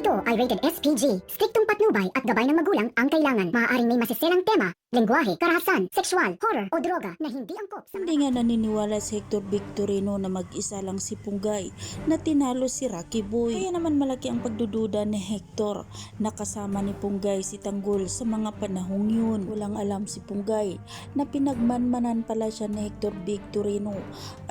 Ito ay rated SPG. Striktong patnubay at gabay ng magulang ang kailangan. Maaaring may masiselang tema, lengguwahe, karahasan, sexual, horror o droga na hindi angkop sa Hindi nga naniniwala si Hector Victorino na mag-isa lang si Punggay na tinalo si Rocky Boy. Kaya naman malaki ang pagdududa ni Hector na kasama ni Punggay si Tanggol sa mga panahong yun. Walang alam si Punggay na pinagmanmanan pala siya ni Hector Victorino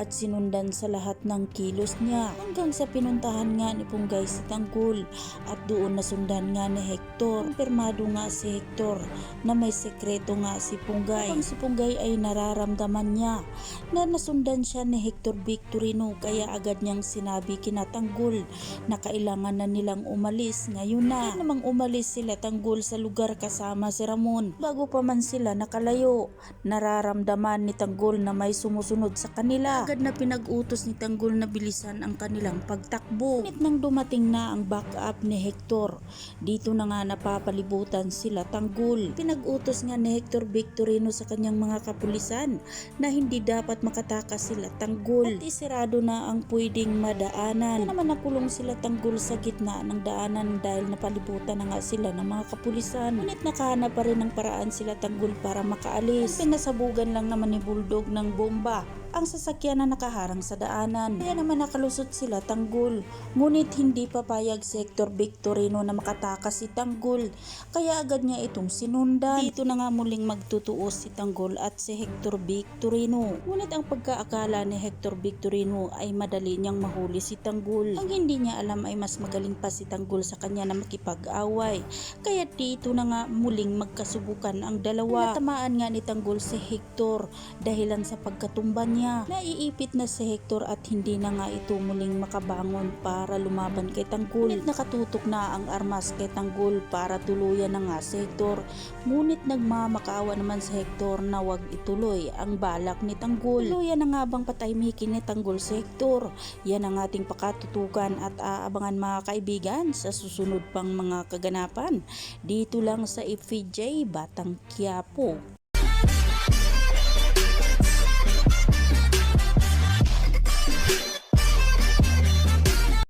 at sinundan sa lahat ng kilos niya hanggang sa pinuntahan nga ni Punggay si Tanggol at doon nasundan nga ni Hector. Kumpirmado nga si Hector na may sekreto nga si Punggay. Habang si Punggay ay nararamdaman niya na nasundan siya ni Hector Victorino kaya agad niyang sinabi kina Tanggol na kailangan na nilang umalis. Ngayon na namang umalis sila Tanggol sa lugar kasama si Ramon. Bago pa man sila nakalayo, nararamdaman ni Tanggol na may sumusunod sa kanila. Agad na pinag-utos ni Tanggol na bilisan ang kanilang pagtakbo. Ngunit nang dumating na ang backup ni Hector, dito na nga napapalibutan sila Tanggol. Pinag-utos nga ni Hector Victorino sa kanyang mga kapulisan na hindi dapat makatakas sila Tanggol at isirado na ang pwedeng madaanan. Kaya naman nakulong sila Tanggol sa gitna ng daanan dahil napalibutan na nga sila ng mga kapulisan. Ngunit nakahanap pa rin ng paraan sila Tanggol para makaalis. Pinasabugan lang naman ni Bulldog ng bomba ang sasakyan na nakaharang sa daanan. Kaya naman nakalusot sila Tanggol. Ngunit hindi papayag si Hector Victorino na makatakas si Tanggol. Kaya agad niya itong sinundan. Dito na nga muling magtutuos si Tanggol at si Hector Victorino. Ngunit ang pagkaakala ni Hector Victorino ay madali niyang mahuli si Tanggol. Ang hindi niya alam ay mas magaling pa si Tanggol sa kanya na makipag-away. Kaya dito na nga muling magkasubukan ang dalawa. Natamaan nga ni Tanggol si Hector dahilan sa pagkatumba niya. Naiipit na si Hector at hindi na nga ito muling makabangon para lumaban kay Tanggol. Ngunit nakatutok na ang armas kay Tanggol para tuluyan na nga si Hector. Ngunit nagmamakaawa naman si Hector na wag ituloy ang balak ni Tanggol. Tuluyan na nga bang patahimikin ni Tanggol si Hector? Yan ang ating pakatutukan at aabangan mga kaibigan sa susunod pang mga kaganapan. Dito lang sa FJ Batang Quiapo.